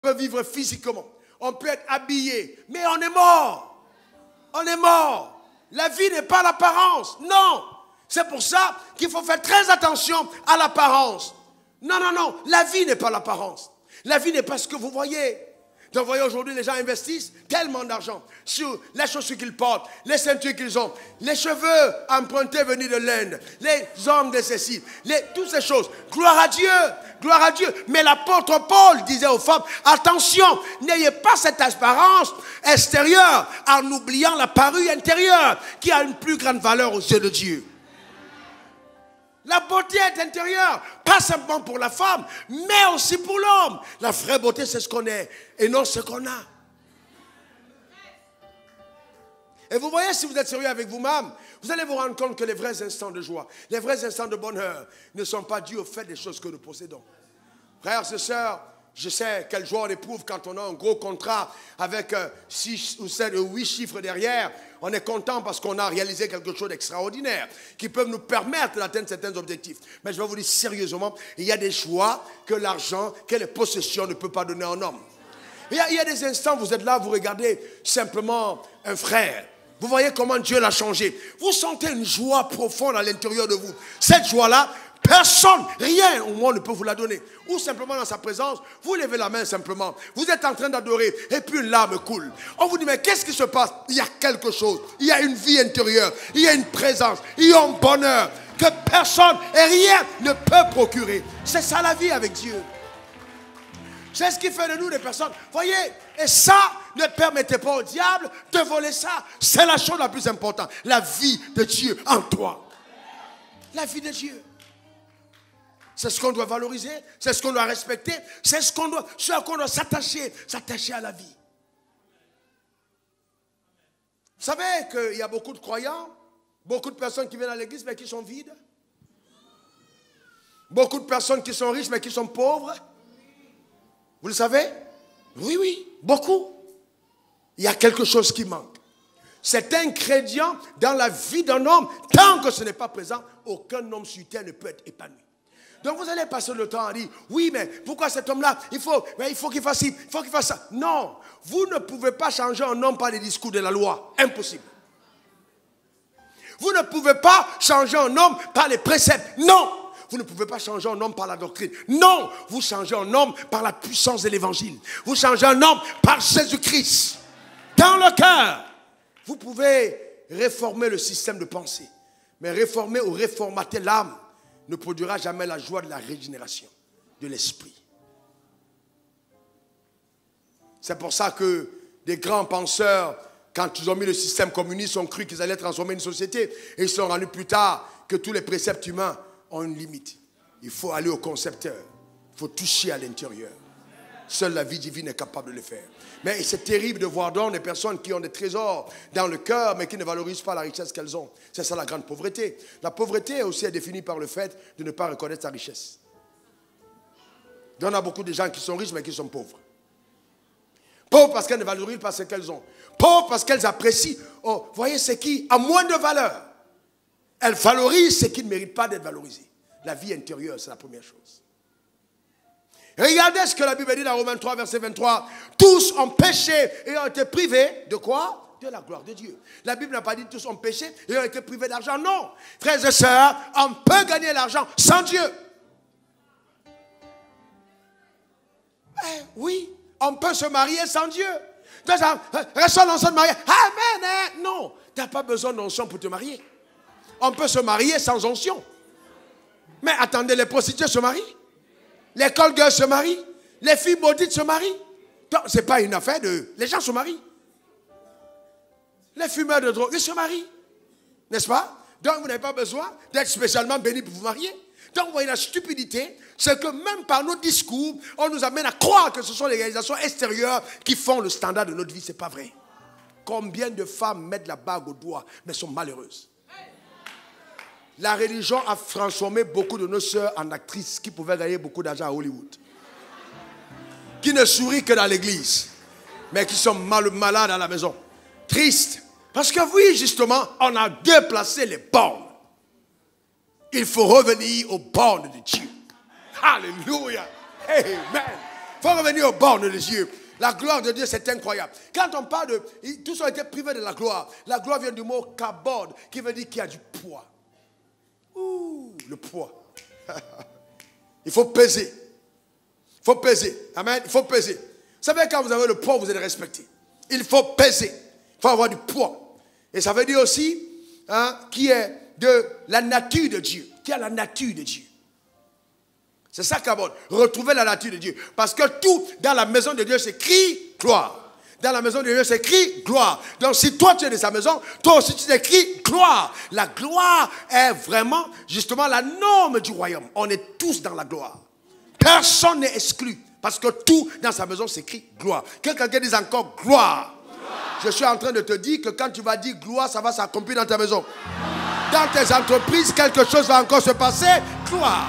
peut vivre physiquement. On peut être habillé, mais on est mort. On est mort. La vie n'est pas l'apparence. Non. C'est pour ça qu'il faut faire très attention à l'apparence. Non, non, non. La vie n'est pas l'apparence. La vie n'est pas ce que vous voyez. Donc, vous voyez, aujourd'hui, les gens investissent tellement d'argent sur les chaussures qu'ils portent, les ceintures qu'ils ont, les cheveux empruntés venus de l'Inde, les ongles de ceci, toutes ces choses. Gloire à Dieu, gloire à Dieu. Mais l'apôtre Paul disait aux femmes, attention, n'ayez pas cette apparence extérieure en oubliant la parure intérieure qui a une plus grande valeur aux yeux de Dieu. La beauté est intérieure, pas simplement pour la femme, mais aussi pour l'homme. La vraie beauté, c'est ce qu'on est et non ce qu'on a. Et vous voyez, si vous êtes sérieux avec vous-même, vous allez vous rendre compte que les vrais instants de joie, les vrais instants de bonheur ne sont pas dus au fait des choses que nous possédons. Frères et sœurs, je sais quelle joie on éprouve quand on a un gros contrat avec 6 ou 7 ou 8 chiffres derrière. On est content parce qu'on a réalisé quelque chose d'extraordinaire qui peut nous permettre d'atteindre certains objectifs. Mais je vais vous dire sérieusement, il y a des joies que l'argent, que les possessions ne peuvent pas donner à un homme. Il y a des instants, vous êtes là, vous regardez simplement un frère. Vous voyez comment Dieu l'a changé. Vous sentez une joie profonde à l'intérieur de vous. Cette joie-là, personne, rien au monde ne peut vous la donner. Ou simplement dans sa présence, vous levez la main simplement. Vous êtes en train d'adorer et puis une larme coule. On vous dit, mais qu'est-ce qui se passe? Il y a quelque chose. Il y a une vie intérieure. Il y a une présence. Il y a un bonheur que personne et rien ne peut procurer. C'est ça la vie avec Dieu. C'est ce qui fait de nous des personnes. Voyez, et ça, ne permettez pas au diable de voler ça. C'est la chose la plus importante. La vie de Dieu en toi. La vie de Dieu. C'est ce qu'on doit valoriser, c'est ce qu'on doit respecter, c'est ce à quoi on doit s'attacher à la vie. Vous savez qu'il y a beaucoup de croyants, beaucoup de personnes qui viennent à l'église mais qui sont vides. Beaucoup de personnes qui sont riches mais qui sont pauvres. Vous le savez? Oui, oui, beaucoup. Il y a quelque chose qui manque. C'est ingrédient dans la vie d'un homme. Tant que ce n'est pas présent, aucun homme sur terre ne peut être épanoui. Donc vous allez passer le temps à dire, oui, mais pourquoi cet homme-là, il faut qu'il fasse ci, il faut qu'il fasse ça. Non, vous ne pouvez pas changer un homme par les discours de la loi. Impossible. Vous ne pouvez pas changer un homme par les préceptes. Non. Vous ne pouvez pas changer un homme par la doctrine. Non. Vous changez un homme par la puissance de l'évangile. Vous changez un homme par Jésus-Christ. Dans le cœur. Vous pouvez réformer le système de pensée. Mais réformer ou réformater l'âme ne produira jamais la joie de la régénération de l'esprit. C'est pour ça que des grands penseurs, quand ils ont mis le système communiste, ont cru qu'ils allaient transformer une société. Et ils se sont rendus plus tard que tous les préceptes humains ont une limite. Il faut aller au concepteur. Il faut toucher à l'intérieur. Seule la vie divine est capable de le faire. Mais c'est terrible de voir donc des personnes qui ont des trésors dans le cœur, mais qui ne valorisent pas la richesse qu'elles ont. C'est ça la grande pauvreté. La pauvreté aussi est définie par le fait de ne pas reconnaître sa richesse. Il y en a beaucoup de gens qui sont riches, mais qui sont pauvres. Pauvres parce qu'elles ne valorisent pas ce qu'elles ont. Pauvres parce qu'elles apprécient. Oh, vous voyez, ce qui a moins de valeur. Elles valorisent ce qui ne mérite pas d'être valorisé. La vie intérieure, c'est la première chose. Regardez ce que la Bible dit dans Romains 3, verset 23. Tous ont péché et ont été privés de quoi? De la gloire de Dieu. La Bible n'a pas dit tous ont péché et ont été privés d'argent. Non. Frères et sœurs, on peut gagner l'argent sans Dieu. Oui, on peut se marier sans Dieu. Restons dans ce mariage. Amen. Non, tu n'as pas besoin d'onction pour te marier. On peut se marier sans onction. Mais attendez, les prostituées se marient. Les call girls se marient. Les filles maudites se marient. Ce n'est pas une affaire de... Les gens se marient. Les fumeurs de drogue, ils se marient. N'est-ce pas? Donc vous n'avez pas besoin d'être spécialement béni pour vous marier. Donc vous voyez la stupidité, c'est que même par nos discours, on nous amène à croire que ce sont les réalisations extérieures qui font le standard de notre vie. Ce n'est pas vrai. Combien de femmes mettent la bague au doigt, mais sont malheureuses? La religion a transformé beaucoup de nos sœurs en actrices qui pouvaient gagner beaucoup d'argent à Hollywood. Qui ne sourient que dans l'église, mais qui sont malades à la maison. Triste. Parce que oui, justement, on a déplacé les bornes. Il faut revenir aux bornes de Dieu. Alléluia. Amen. Il faut revenir aux bornes de Dieu. La gloire de Dieu, c'est incroyable. Quand on parle de... Tous ont été privés de la gloire. La gloire vient du mot kabod, qui veut dire qu'il y a du poids. Ouh, le poids. Il faut peser. Il faut peser. Amen. Il faut peser. Vous savez, quand vous avez le poids, vous êtes respecté. Il faut peser. Il faut avoir du poids. Et ça veut dire aussi qui est de la nature de Dieu. Qui a la nature de Dieu. C'est ça qu'aborde. Retrouver la nature de Dieu. Parce que tout dans la maison de Dieu s'écrit gloire. Dans la maison de Dieu s'écrit gloire. Donc si toi tu es de sa maison, toi aussi tu t'écris gloire. La gloire est vraiment justement la norme du royaume. On est tous dans la gloire. Personne n'est exclu. Parce que tout dans sa maison s'écrit gloire. Quelqu'un qui dit encore gloire. Je suis en train de te dire que quand tu vas dire gloire, ça va s'accomplir dans ta maison. Dans tes entreprises, quelque chose va encore se passer. Gloire.